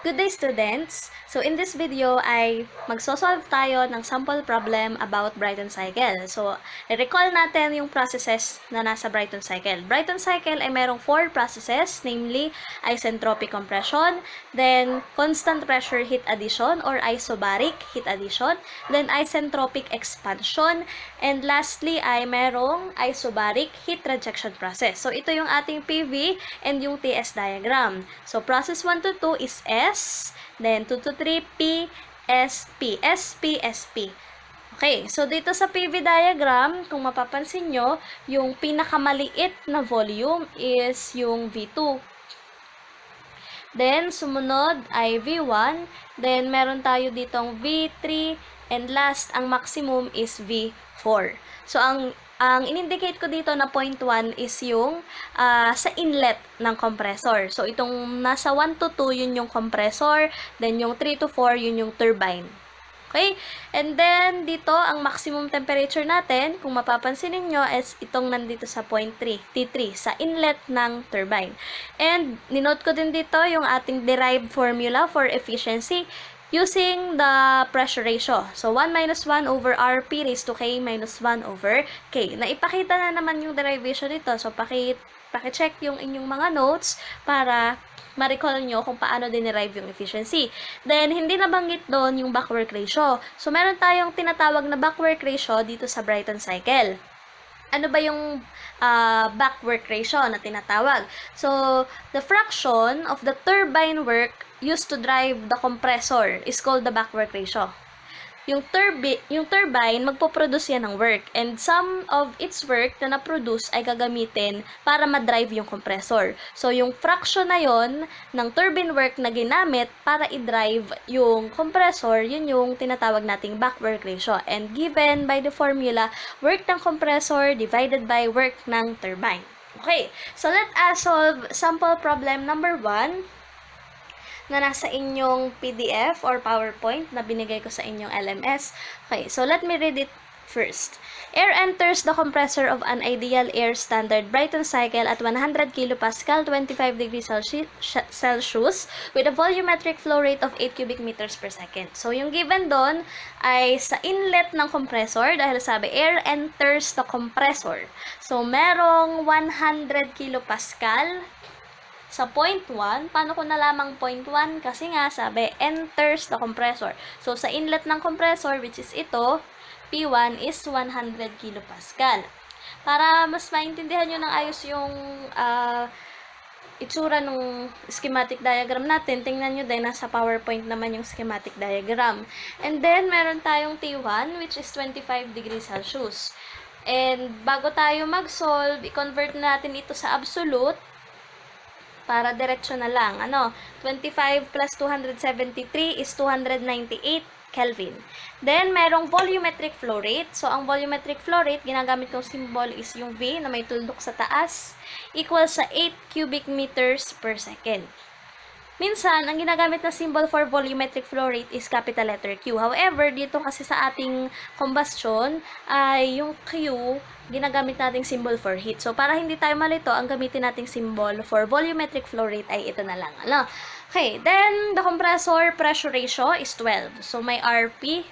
Good day, students! So, in this video ay magsosolve tayo ng sample problem about Brayton cycle. So, recall natin yung processes na nasa Brayton cycle. Brayton cycle ay merong 4 processes, namely isentropic compression, then constant pressure heat addition or isobaric heat addition, then isentropic expansion, and lastly ay merong isobaric heat rejection process. So, ito yung ating PV and yung TS diagram. So, process 1 to 2 is S, then 2 to 3, P, S, P, S, P, S, P. Okay, so dito sa PV diagram, kung mapapansin nyo, yung pinakamaliit na volume is yung V2. Then, sumunod ay V1. Then, meron tayo ditong V3. And last, ang maximum is V4. So, ang in-indicate ko dito na point 1 is yung sa inlet ng compressor. So, itong nasa 1 to 2, yun yung compressor. Then, yung 3 to 4, yun yung turbine. Okay? And then, dito, ang maximum temperature natin, kung mapapansin ninyo, is itong nandito sa point 3, T3, sa inlet ng turbine. And, ninote ko din dito yung ating derived formula for efficiency using the pressure ratio. So, 1 minus 1 over RP raised to K minus 1 over K. Naipakita na naman yung derivation nito. So, paki-check yung inyong mga notes para ma-recall nyo kung paano dinerive yung efficiency. Then, hindi nabanggit doon yung back work ratio. So, meron tayong tinatawag na back work ratio dito sa Brayton cycle. Ano ba yung back work ratio na tinatawag? So, the fraction of the turbine work used to drive the compressor is called the back work ratio. Yung turbine, magpo-produce yan ng work. And some of its work na na-produce ay gagamitin para ma-drive yung compressor. So, yung fraction na yon ng turbine work na ginamit para i-drive yung compressor, yun yung tinatawag nating back work ratio. And given by the formula, work ng compressor divided by work ng turbine. Okay, so let us solve sample problem number 1. Na nasa inyong PDF or PowerPoint na binigay ko sa inyong LMS. Okay, so let me read it first. Air enters the compressor of an ideal air standard Brayton cycle at 100 kPa, 25 degrees Celsius with a volumetric flow rate of 8 cubic meters per second. So, yung given doon ay sa inlet ng compressor dahil sabi air enters the compressor. So, merong 100 kPa sa point 1, paano ko nalamang point 1? Kasi nga, sabi, enters the compressor. So, sa inlet ng compressor, which is ito, P1 is 100 kPa. Para mas maintindihan nyo ng ayos yung itsura ng schematic diagram natin, tingnan nyo din, nasa PowerPoint naman yung schematic diagram. And then, meron tayong T1, which is 25 degrees Celsius. And, bago tayo mag-solve, i-convert natin ito sa absolute, para diretsyo na lang. 25 plus 273 is 298 Kelvin. Then, merong volumetric flow rate. So, ang volumetric flow rate, ginagamit kong symbol is yung V na may tuldok sa taas, equals sa 8 cubic meters per second. Minsan, ang ginagamit na symbol for volumetric flow rate is capital letter Q. However, dito kasi sa ating combustion, ay yung Q, ginagamit nating symbol for heat. So, para hindi tayo malito, ang gamitin nating symbol for volumetric flow rate ay ito na lang. Okay, then, the compressor pressure ratio is 12. So, may RP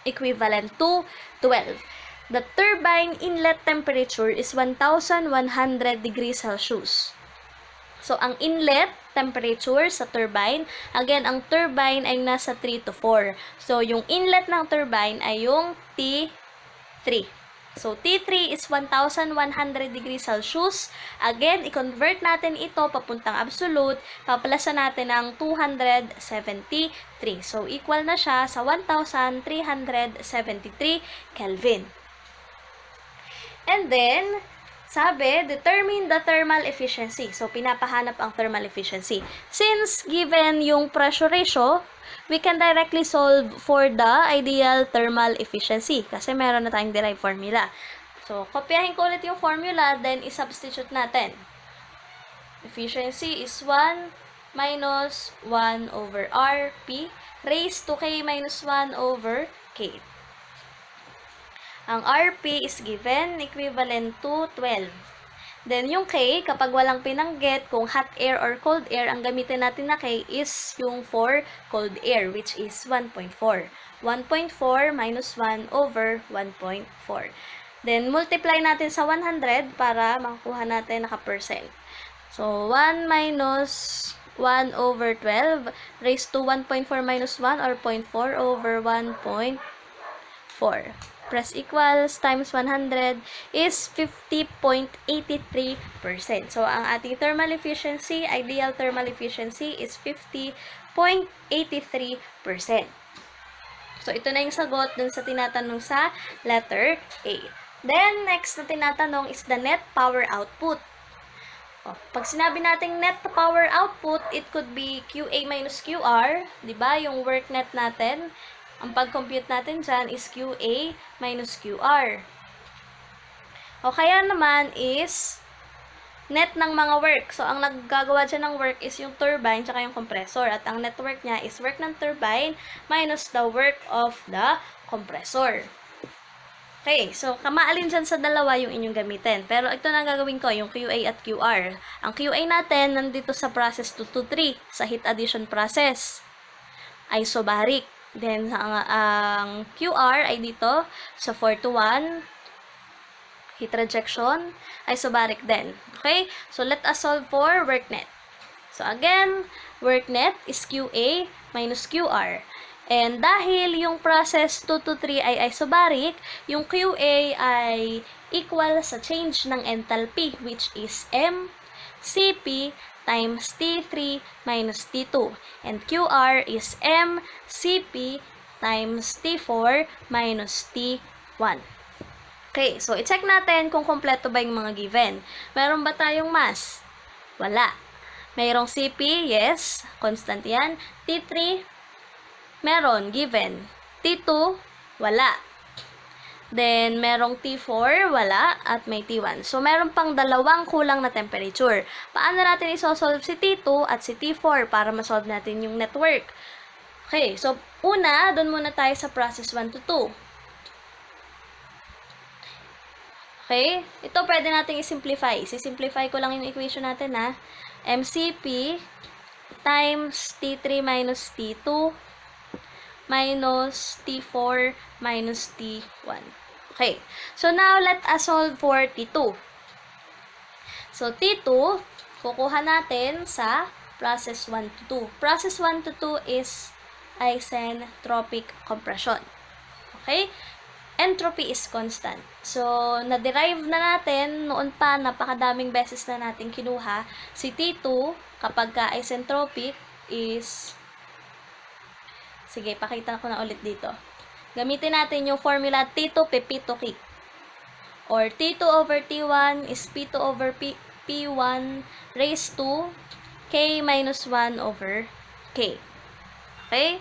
equivalent to 12. The turbine inlet temperature is 1,100 degrees Celsius. So, ang inlet temperature sa turbine, again, ang turbine ay nasa 3 to 4. So, yung inlet ng turbine ay yung T3. So, T3 is 1,100 degrees Celsius. Again, i-convert natin ito papuntang absolute. Papalasan natin ng 273. So, equal na siya sa 1,373 Kelvin. And then, sabi, determine the thermal efficiency. So, pinapahanap ang thermal efficiency. Since given yung pressure ratio, we can directly solve for the ideal thermal efficiency. Kasi meron na tayong derived formula. So, kopyahin ko ulit yung formula, then i-substitute natin. Efficiency is 1 minus 1 over RP raised to K minus 1 over K. Ang RP is given equivalent to 12. Then, yung K, kapag walang pinanggit, kung hot air or cold air, ang gamitin natin na K is yung for cold air, which is 1.4. 1.4 minus 1 over 1.4. Then, multiply natin sa 100 para makakuha natin naka-percent. So, 1 minus 1 over 12 raised to 1.4 minus 1 or 0.4 over 1.4. Press equals times 100 is 50.83%. So, ang ating thermal efficiency, ideal thermal efficiency is 50.83%. So, ito na yung sagot dun sa tinatanong sa letter A. Then, next na tinatanong is the net power output. Pag sinabi nating net power output, it could be QA minus QR. Diba? Yung work net natin, ang pag-compute natin dyan is QA minus QR. O kaya naman is net ng mga work. So, ang naggagawa dyan ng work is yung turbine tsaka yung compressor. At ang net work niya is work ng turbine minus the work of the compressor. Okay, so kamaalin dyan sa dalawa yung inyong gamitin. Pero ito na gagawin ko, yung QA at QR. Ang QA natin nandito sa process 2 to 3, sa heat addition process. Isobaric. Then, ang QR ay dito sa 4 to 1, heat rejection, isobaric din. Okay? So, let us solve for work net. So, again, work net is QA minus QR. And dahil yung process 2 to 3 ay isobaric, yung QA ay equal sa change ng enthalpy, which is mCp times T3 minus T2. And QR is mCp times T4 minus T1. Okay, so i-check natin kung kompleto ba yung mga given. Meron ba tayong mass? Wala. Mayroong CP? Yes. Constant yan. T3? Meron. Given. T2? Wala. Then, merong T4, wala, at may T1. So, meron pang dalawang kulang na temperature. Paano natin isosolve si T2 at si T4 para masolve natin yung network? Okay, so, una, doon muna tayo sa process 1 to 2. Okay, ito pwede natin i-simplify. I-simplify ko lang yung equation natin, ha. MCP times T3 minus T2 minus T4 minus T1. Okay. So, now, let us solve for T2. So, T2, kukuha natin sa process 1 to 2. Process 1 to 2 is isentropic compression. Okay? Entropy is constant. So, na-derive na natin, noon pa, napakadaming beses na natin kinuha. Si T2, kapag ka-isentropic, is... Sige, pakita ko na ulit dito. Gamitin natin yung formula T2 P2K. Or T2 over T1 is P2 over P1 raised to K minus 1 over K. Okay?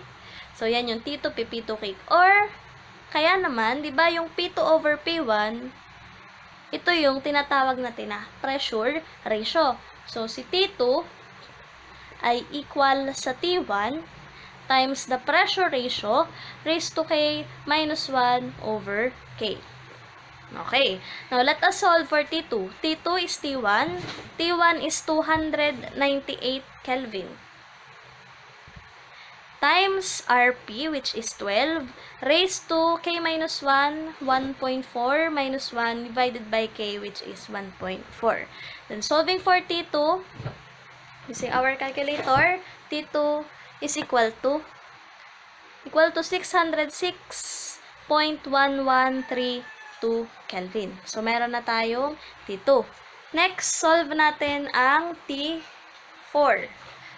So, yan yung T2 P2K. Or, kaya naman, di ba yung P2 over P1, ito yung tinatawag natin na pressure ratio. So, si T2 ay equal sa T1 times the pressure ratio raised to K minus 1 over K. Okay. Now, let us solve for T2. T2 is T1. T1 is 298 Kelvin. Times RP, which is 12, raised to K minus 1, 1.4 minus 1 divided by K, which is 1.4. Then, solving for T2, using our calculator, T2 is equal to 606.1132 Kelvin. So, meron na tayong T2. Next, solve natin ang T4.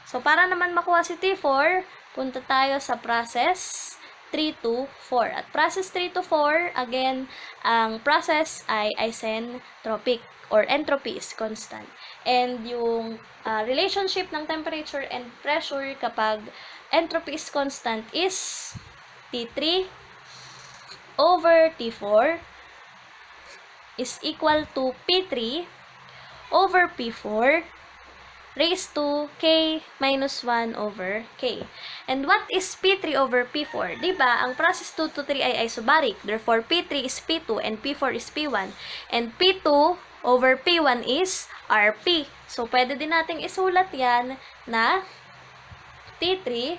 So, para naman makuha si T4, punta tayo sa process 3 to 4. At process 3 to 4, again, ang process ay isentropic or entropy is constant. And yung relationship ng temperature and pressure kapag entropy is constant is T3 over T4 is equal to P3 over P4 raised to K minus 1 over K. And what is P3 over P4? Diba, ang process 2 to 3 ay isobaric. Therefore, P3 is P2 and P4 is P1. And P2 over P1 is RP. So, pwede din nating isulat yan na T3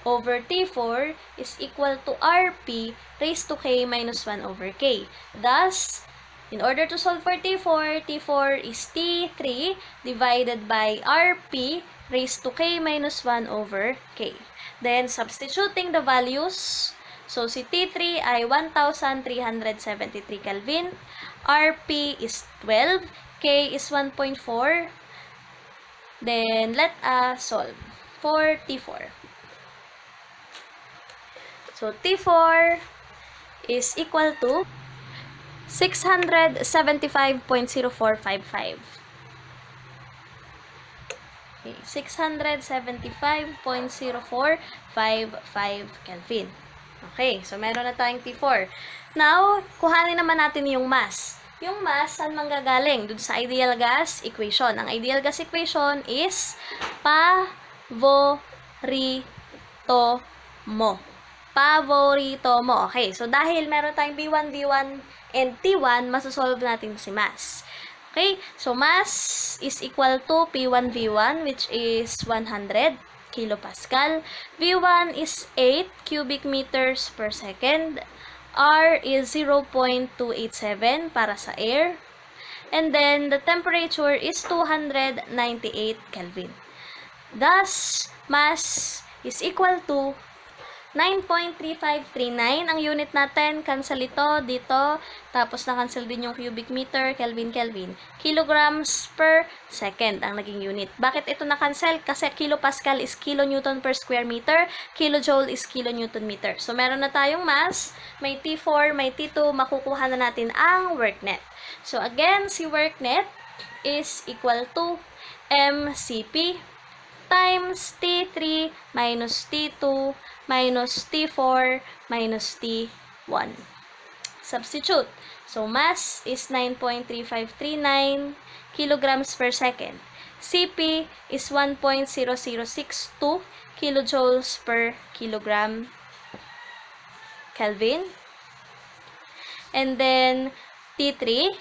over T4 is equal to RP raised to K minus 1 over K. Thus, in order to solve for T4, T4 is T3 divided by RP raised to K minus 1 over K. Then, substituting the values, so si T3 ay 1,373 Kelvin, RP is 12, K is 1.4. Then, let us solve for T4. So, T4 is equal to 675.0455. Okay, 675.0455 Kelvin. Okay, so meron na tayong T4. Now, kuhanin naman natin yung mass. Yung mass, saan manggagaling? Dun sa ideal gas equation. Ang ideal gas equation is paborito mo. Paborito mo. Okay, so dahil meron tayong B1, V1, and T1, masasolve natin si mass. Okay, so mass is equal to P1, V1, which is 100 kilopascal. V1 is 8 cubic meters per second. R is 0.287 para sa air. And then, the temperature is 298 Kelvin. Thus, mass is equal to 9.3539 ang unit natin. Cancel ito dito. Tapos na-cancel din yung cubic meter, Kelvin, Kelvin. Kilograms per second ang naging unit. Bakit ito na-cancel? Kasi kilopascal is kilonewton per square meter. Kilojoule is kilonewton meter. So, meron na tayong mass. May T4, may T2. Makukuha na natin ang work net. So, again, si work net is equal to MCP times T3 minus T2 minus T4 minus T1. Substitute. So, mass is 9.3539 kilograms per second. CP is 1.0062 kilojoules per kilogram Kelvin. And then, T3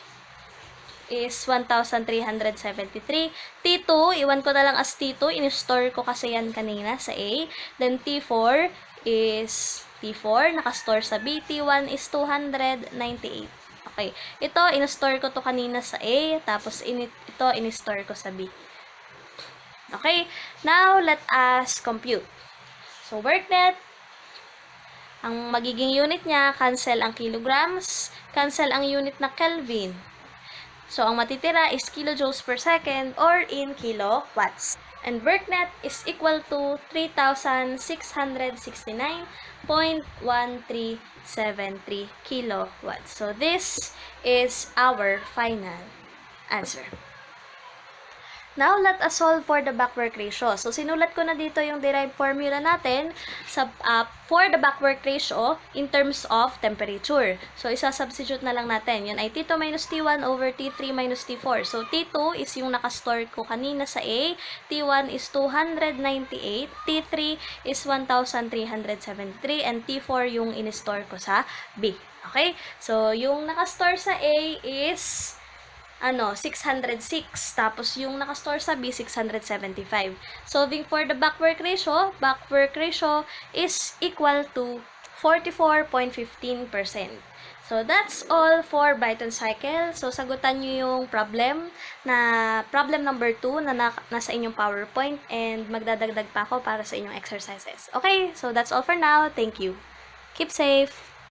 is 1,373. T2, iwan ko na lang as T2. In-store ko kasi yan kanina sa A. Then T4 is T4, nakastore sa B. T1 is 298. Okay. Ito, in-store ko to kanina sa A. Tapos, ito, in-store ko sa B. Okay. Now, let us compute. So, work net. Ang magiging unit niya, cancel ang kilograms, cancel ang unit na Kelvin. So, ang matitira is kilojoules per second or in kilowatts. And work net is equal to 3,669.1373 kilowatts. So, this is our final answer. Now, let us solve for the backwork ratio. So, sinulat ko na dito yung derived formula natin for the backwork ratio in terms of temperature. So, isa-substitute na lang natin. Yun ay T2 minus T1 over T3 minus T4. So, T2 is yung nakastore ko kanina sa A. T1 is 298. T3 is 1,373. And T4 yung in-store ko sa B. Okay? So, yung nakastore sa A is 606. Tapos, yung nakastore sa B, 675. Solving for the backwork ratio is equal to 44.15%. So, that's all for Brayton cycle. So, sagutan nyo yung problem number 2 na nasa inyong PowerPoint and magdadagdag pa ako para sa inyong exercises. Okay, so that's all for now. Thank you. Keep safe.